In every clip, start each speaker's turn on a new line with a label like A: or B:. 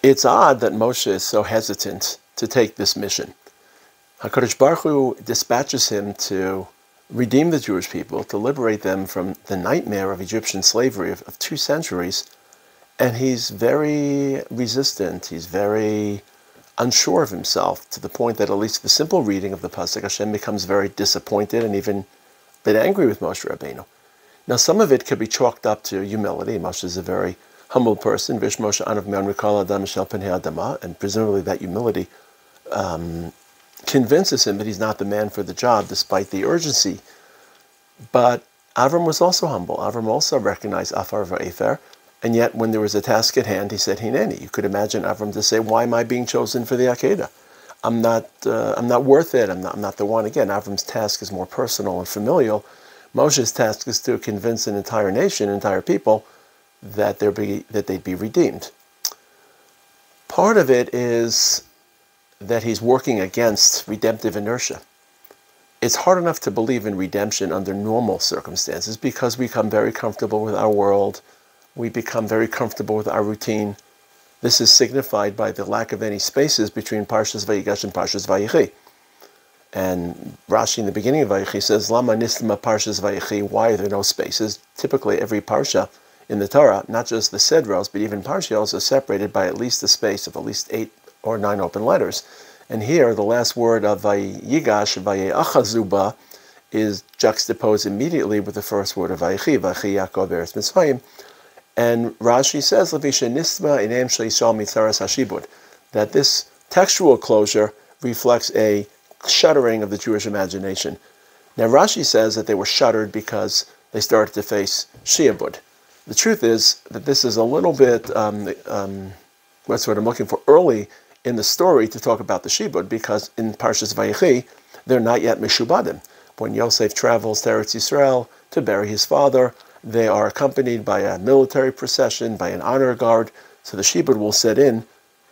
A: It's odd that Moshe is so hesitant to take this mission. HaKadosh Baruch Hu dispatches him to redeem the Jewish people, to liberate them from the nightmare of Egyptian slavery of 2 centuries, and he's very resistant, he's very unsure of himself, to the point that at least the simple reading of the Pasuk, Hashem becomes very disappointed and even a bit angry with Moshe Rabbeinu. Now, some of it could be chalked up to humility. Moshe is a very humble person, Vish Moshe Anav Me'an Rikal Adam Shel Penei Adama, and presumably that humility convinces him that he's not the man for the job, despite the urgency. But Avram was also humble. Avram also recognized Afar Va'efer, and yet when there was a task at hand, he said, Hineni. You could imagine Avram to say, why am I being chosen for the Akedah? I'm not worth it. I'm not the one. Again, Avram's task is more personal and familial. Moshe's task is to convince an entire nation, entire people, that they'd be redeemed. Part of it is that he's working against redemptive inertia. It's hard enough to believe in redemption under normal circumstances because we become very comfortable with our world. We become very comfortable with our routine. This is signified by the lack of any spaces between Parshas Vayigash and Parshas Vayechi. And Rashi in the beginning of Vayechi says, Lama Nistama Parshas Vayechi, why are there no spaces? Typically every Parsha in the Torah, not just the Sedros, but even Parshios, are separated by at least a space of at least 8 or 9 open letters. And here, the last word of Vayigash, Vayeachazuba, is juxtaposed immediately with the first word of Vayechi, Vayechi Yaakov Eretz Mitzrayim. And Rashi says, that this textual closure reflects a shuddering of the Jewish imagination. Now Rashi says that they were shuddered because they started to face Shi'abud. The truth is that this is a little bit, what's what I'm looking for, early in the story to talk about the Shi'abud, because in Parshas Vayechi, they're not yet Mishubadim. When Yosef travels to Eretz Yisrael to bury his father, they are accompanied by a military procession, by an honor guard, so the Shi'abud will set in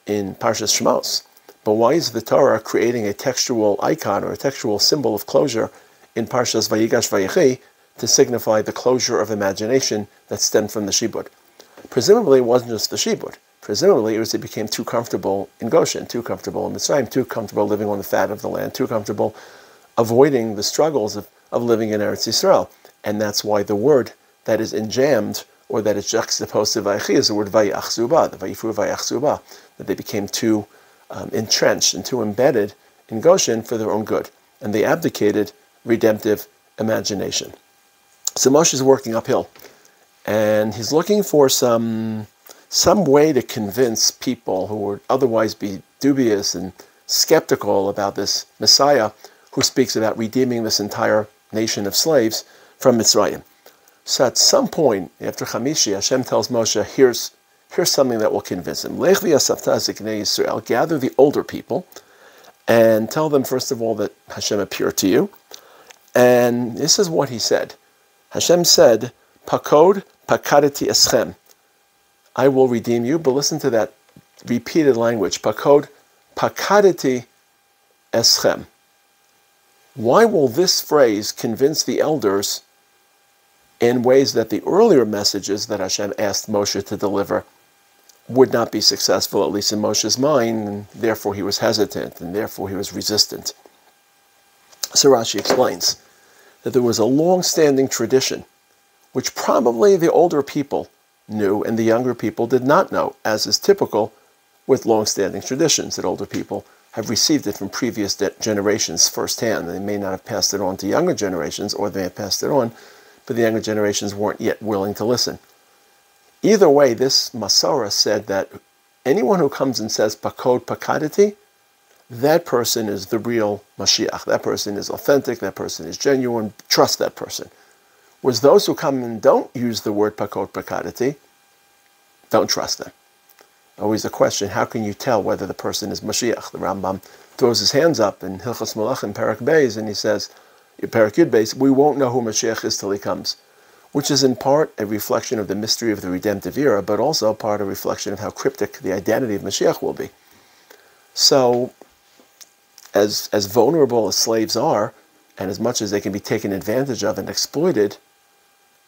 A: Parshas Shemos. But why is the Torah creating a textual icon or a textual symbol of closure in Parshas Vayigash Vayechi to signify the closure of imagination that stemmed from the Shi'abud? Presumably it wasn't just the Shi'abud. Presumably it was they became too comfortable in Goshen, too comfortable in Mitzrayim, too comfortable living on the fat of the land, too comfortable avoiding the struggles of living in Eretz Yisrael. And that's why the word that is enjammed, or that is juxtaposed to Vayechi, is the word Vayachzuba, the Vayifur Vayachzuba, that they became too entrenched and too embedded in Goshen for their own good. And they abdicated redemptive imagination. So Moshe is working uphill, and he's looking for some way to convince people who would otherwise be dubious and skeptical about this Messiah who speaks about redeeming this entire nation of slaves from Mitzrayim. So at some point after Chamishi, Hashem tells Moshe, here's something that will convince him. Lech v'yasavta ziknei Yisrael, gather the older people and tell them first of all that Hashem appeared to you. And this is what he said. Hashem said, Pakod pakadati eschem, I will redeem you. But listen to that repeated language. Pakod pakadati eschem. Why will this phrase convince the elders in ways that the earlier messages that Hashem asked Moshe to deliver would not be successful, at least in Moshe's mind, and therefore he was hesitant, and therefore he was resistant? So Rashi explains that there was a long-standing tradition, which probably the older people knew and the younger people did not know, as is typical with long-standing traditions, that older people have received it from previous generations firsthand. They may not have passed it on to younger generations, or they may have passed it on, but the younger generations weren't yet willing to listen. Either way, this Masorah said that anyone who comes and says Pakod Pakadati, that person is the real Mashiach. That person is authentic, that person is genuine, trust that person. Whereas those who come and don't use the word Pakod Pakadati, don't trust them. Always a question, how can you tell whether the person is Mashiach? The Rambam throws his hands up in Hilchos Malachim, Perek Beis, and he says, Perek Yud Beis, we won't know who Mashiach is till he comes, which is in part a reflection of the mystery of the redemptive era, but also part of a reflection of how cryptic the identity of Mashiach will be. So, as vulnerable as slaves are, and as much as they can be taken advantage of and exploited,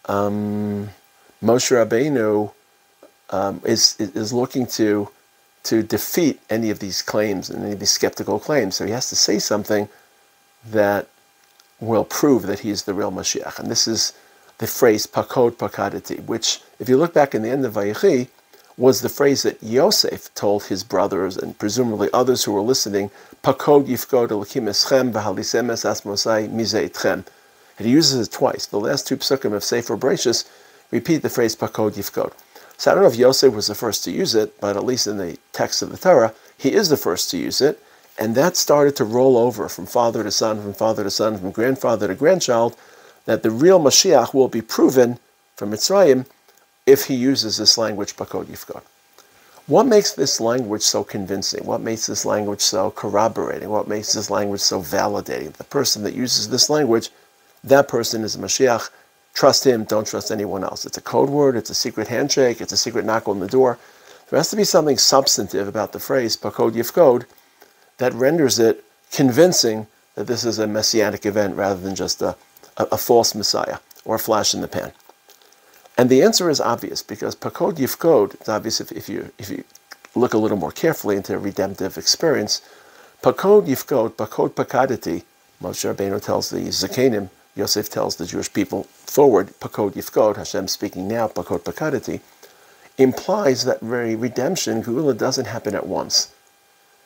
A: Moshe Rabbeinu is looking to to defeat any of these claims and any of these skeptical claims. So he has to say something that will prove that he is the real Mashiach. And this is the phrase pakod pakadati, which, if you look back in the end of Vayechi, was the phrase that Yosef told his brothers and presumably others who were listening, pakod yifkod elokim eschem v'halisem es asmosai mizeh etchem. And he uses it twice. The last two psukim of Sefer Bereshis repeat the phrase pakod yifkod. So I don't know if Yosef was the first to use it, but at least in the text of the Torah, he is the first to use it. And that started to roll over from father to son, from father to son, from grandfather to grandchild, that the real Mashiach will be proven from Mitzrayim if he uses this language, pakod yifkod. What makes this language so convincing? What makes this language so corroborating? What makes this language so validating? The person that uses this language, that person is a Mashiach. Trust him, don't trust anyone else. It's a code word, it's a secret handshake, it's a secret knock on the door. There has to be something substantive about the phrase pakod yifkod that renders it convincing that this is a messianic event rather than just a false messiah or a flash in the pan. And the answer is obvious, because pakod yifkod, it's obvious if you look a little more carefully into redemptive experience. Pakod yifkod, pakod pakadati, Moshe Rabbeinu tells the Zakenim, Yosef tells the Jewish people forward, pakod yifkod, Hashem speaking now, pakod pakadati, implies that very redemption, Geula, doesn't happen at once.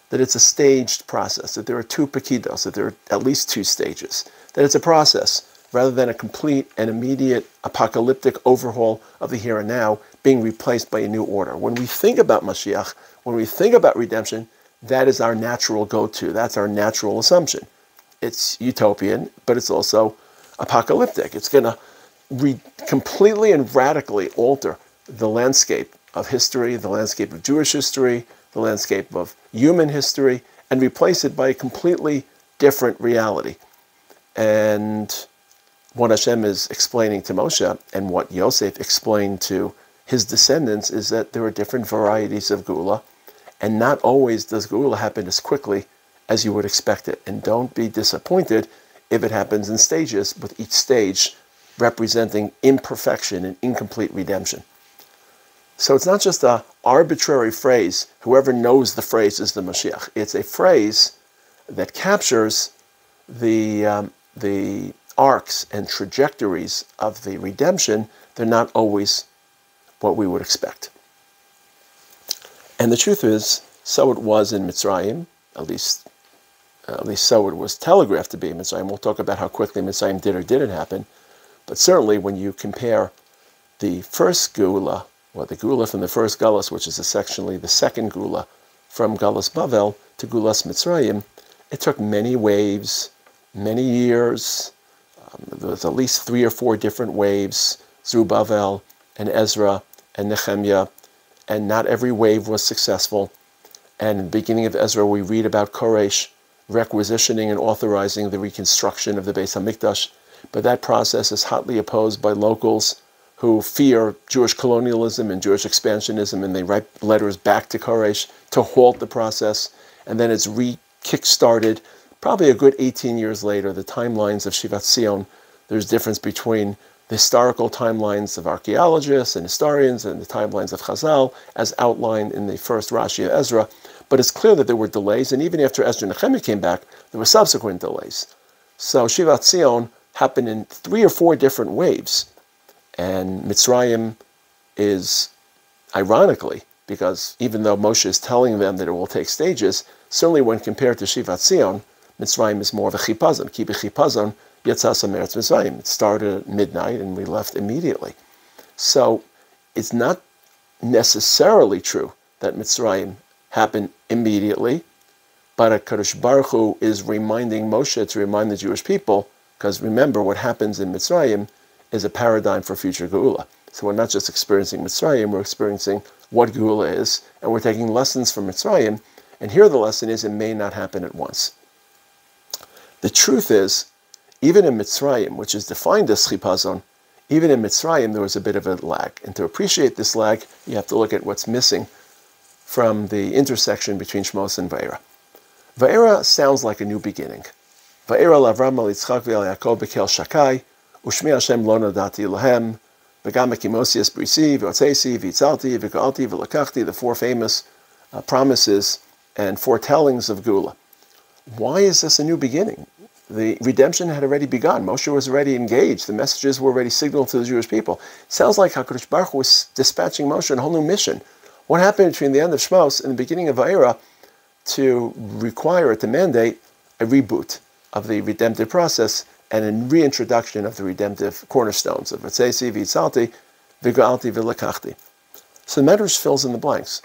A: That it's a staged process, that there are two pakidos, that there are at least two stages, that it's a process, rather than a complete and immediate apocalyptic overhaul of the here and now being replaced by a new order. When we think about Mashiach, when we think about redemption, that is our natural go-to. That's our natural assumption. It's utopian, but it's also apocalyptic. It's going to completely and radically alter the landscape of history, the landscape of Jewish history, the landscape of human history, and replace it by a completely different reality. And what Hashem is explaining to Moshe, and what Yosef explained to his descendants, is that there are different varieties of Geula, and not always does Geula happen as quickly as you would expect it. And don't be disappointed if it happens in stages, with each stage representing imperfection and incomplete redemption. So it's not just an arbitrary phrase, whoever knows the phrase is the Mashiach. It's a phrase that captures the arcs and trajectories of the redemption. They're not always what we would expect. And the truth is, so it was in Mitzrayim, at least so it was telegraphed to be in Mitzrayim. We'll talk about how quickly Mitzrayim did or didn't happen. But certainly when you compare the first Geula, or the Geula from the first Galus, which is essentially the second Geula from Galus Bavel to Gulas Mitzrayim, it took many waves, many years. There was at least 3 or 4 different waves, Zerubbabel and Ezra and Nehemiah, and not every wave was successful. And in the beginning of Ezra, we read about Koresh requisitioning and authorizing the reconstruction of the Beis HaMikdash, but that process is hotly opposed by locals who fear Jewish colonialism and Jewish expansionism, and they write letters back to Koresh to halt the process, and then it's kick-started probably a good 18 years later. The timelines of Shivat Zion, there's difference between the historical timelines of archaeologists and historians and the timelines of Chazal, as outlined in the first Rashi of Ezra. But it's clear that there were delays, and even after Ezra and Nehemiah came back, there were subsequent delays. So Shivat Zion happened in 3 or 4 different waves. And Mitzrayim is, ironically, because even though Moshe is telling them that it will take stages, certainly when compared to Shivat Zion, Mitzrayim is more of a chipazon. Ki b'chipazon yatzasa meretz Mitzrayim. It started at midnight and we left immediately. So it's not necessarily true that Mitzrayim happened immediately, but HaKadosh Baruch Hu is reminding Moshe to remind the Jewish people, because remember, what happens in Mitzrayim is a paradigm for future Geula. So we're not just experiencing Mitzrayim, we're experiencing what Geula is, and we're taking lessons from Mitzrayim, and here the lesson is it may not happen at once. The truth is, even in Mitzrayim, which is defined as chipazon, even in Mitzrayim there was a bit of a lag. And to appreciate this lag, you have to look at what's missing from the intersection between Shemot and Va'era. Va'era sounds like a new beginning. Va'era l'Avram l'Yitzchak v'Yaakov b'kel shakai, u'shmi Hashem lo nadati lahem, v'gam ekimosias brisi v'otzesi v'itzalti v'ga'alti v'lakachti, the 4 famous promises and foretellings of Geula. Why is this a new beginning? The redemption had already begun. Moshe was already engaged. The messages were already signaled to the Jewish people. It sounds like HaKadosh Baruch Hu was dispatching Moshe on a whole new mission. What happened between the end of Shemot and the beginning of Vayera to require it, to mandate a reboot of the redemptive process and a reintroduction of the redemptive cornerstones of Vatzesi, Vitzalti, Vigalti, Vilakachti. So the Medrash fills in the blanks.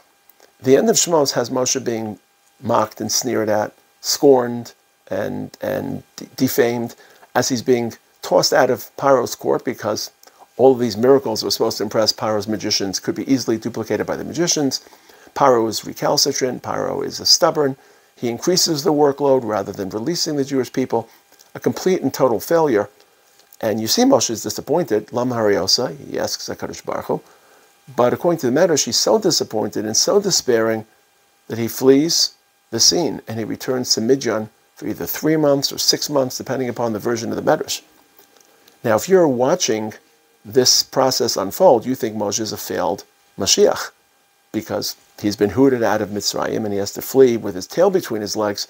A: The end of Shemot has Moshe being mocked and sneered at, scorned and defamed as he's being tossed out of Paro's court because all of these miracles that were supposed to impress Paro's magicians could be easily duplicated by the magicians. Paro is recalcitrant. Paro is stubborn. He increases the workload rather than releasing the Jewish people. A complete and total failure. And you see Moshe is disappointed. Lam hariosa, he asks HaKadosh Baruch Hu. But according to the Medrash, he's so disappointed and so despairing that he flees the scene and he returns to Midian for either 3 months or 6 months, depending upon the version of the Medrash. Now, if you're watching this process unfold, you think Moshe is a failed Mashiach because he's been hooted out of Mitzrayim and he has to flee with his tail between his legs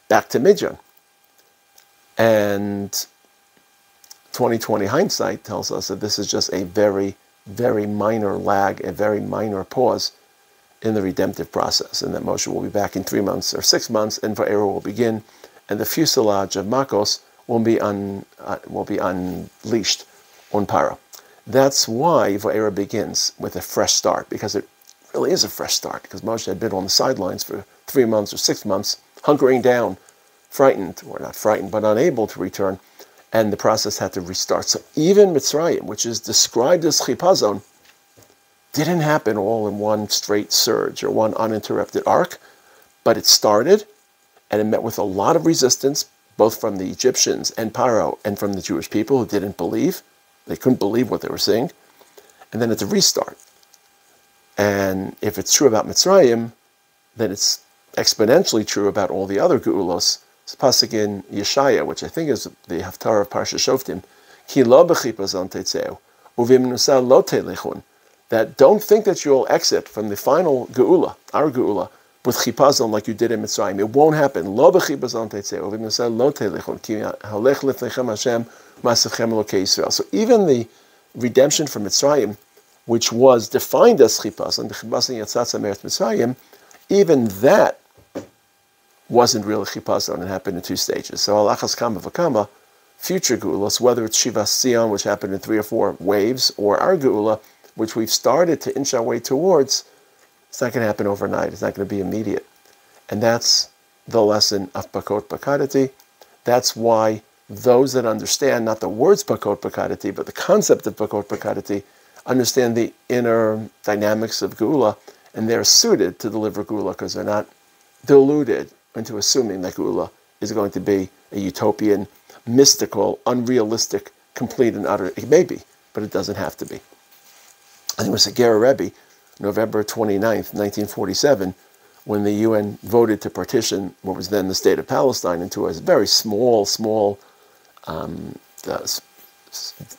A: back to Midian. And 2020 hindsight tells us that this is just a very, very minor lag, a very minor pause in the redemptive process, and that Moshe will be back in 3 months or 6 months, and Vayera will begin, and the fuselage of Makos will be unleashed on Paro. That's why Vayera begins with a fresh start, because it really is a fresh start, because Moshe had been on the sidelines for 3 months or 6 months, hunkering down, frightened, or not frightened, but unable to return, and the process had to restart. So even Mitzrayim, which is described as chipazon, didn't happen all in one straight surge or one uninterrupted arc, but it started, and it met with a lot of resistance, both from the Egyptians and Paro and from the Jewish people who didn't believe. They couldn't believe what they were seeing. And then it's a restart. And if it's true about Mitzrayim, then it's exponentially true about all the other Geulos. It's pasuk in Yeshaya, which I think is the Haftarah of Parsha Shoftim, Ki lo b'chipazon tetzeu, uvimnusa lo telechun, that don't think that you'll exit from the final Geula, our Geula, with chipazon like you did in Mitzrayim. It won't happen. Lo b'chipazon tetzeu, uvimnusa lo telechun, ki halech lefnechem Hashem masechem elokei Yisrael. So even the redemption from Mitzrayim, which was defined as chipazon, the chipazon yatzatza me'eretz Mitzrayim, even that wasn't really chipazon and happened in 2 stages. So alachas kama v'kama, future Geulas, whether it's Shivas Sion, which happened in 3 or 4 waves, or our Geula, which we've started to inch our way towards, it's not going to happen overnight. It's not going to be immediate. And that's the lesson of Pakot Pakadati. That's why those that understand not the words Pakot Pakadati, but the concept of Pakot Pakadati, understand the inner dynamics of Geula, and they're suited to deliver Geula because they're not deluded into assuming that Geula is going to be a utopian, mystical, unrealistic, complete and utter. It may be, but it doesn't have to be. I think it was a Ger Rebbe, November 29th, 1947, when the UN voted to partition what was then the state of Palestine into a very small,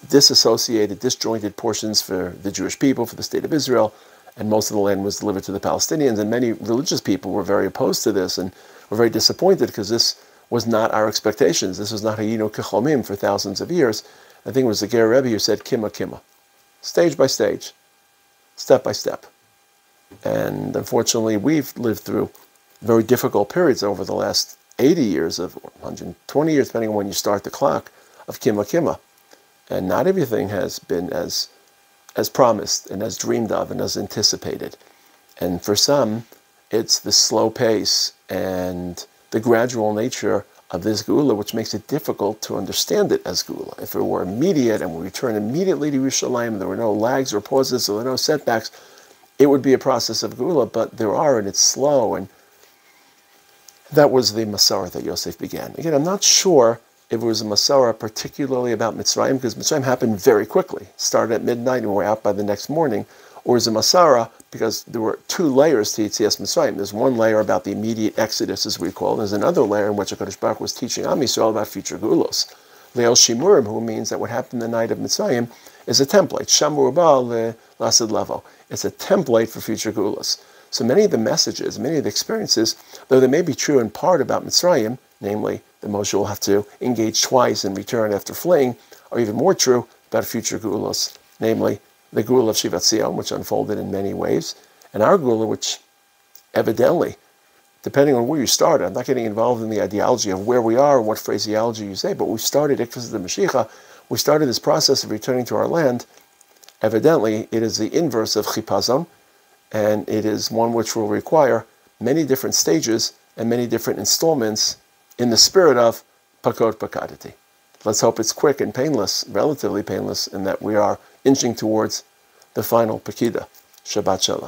A: disassociated, disjointed portions for the Jewish people, for the state of Israel, and most of the land was delivered to the Palestinians. And many religious people were very opposed to this and were very disappointed because this was not our expectations. This was not Hayinu Kecholmim for thousands of years. I think it was the Ger Rebbe who said, Kima Kima, stage by stage, step by step. And unfortunately, we've lived through very difficult periods over the last 80 years, of 120 years, depending on when you start the clock, of Kima Kima. And not everything has been as promised and as dreamed of and as anticipated. And for some, it's the slow pace and the gradual nature of this Geula, which makes it difficult to understand it as Geula. If it were immediate and we return immediately to Yerushalayim, there were no lags or pauses, there were no setbacks, it would be a process of Geula, but there are, and it's slow. And that was the Masarah that Yosef began. Again, I'm not sure if it was a Masarah particularly about Mitzrayim, because Mitzrayim happened very quickly. It started at midnight and we were out by the next morning. Or is a Masarah because there were 2 layers to Yetzias Mitzrayim. There's one layer about the immediate exodus, as we call it. There's another layer in which HaKadosh Baruch was teaching Am Yisrael about future Geulos. Le'el Shimurim, who means that what happened the night of Mitzrayim is a template. Shamur ba le'lasid levo. It's a template for future Geulos. So many of the messages, many of the experiences, though they may be true in part about Mitzrayim, namely that Moshe will have to engage twice and return after fleeing, are even more true about future Geulos, namely the Geula of Shivat, which unfolded in many ways, and our Geula, which evidently, depending on where you start, I'm not getting involved in the ideology of where we are and what phraseology you say, but we started Ikvus the Mashiach, we started this process of returning to our land. Evidently, it is the inverse of Chipazon, and it is one which will require many different stages and many different installments in the spirit of Pakod Pakadati. Let's hope it's quick and painless, relatively painless, and that we are inching towards the final Pakida. Shabbat Shalom.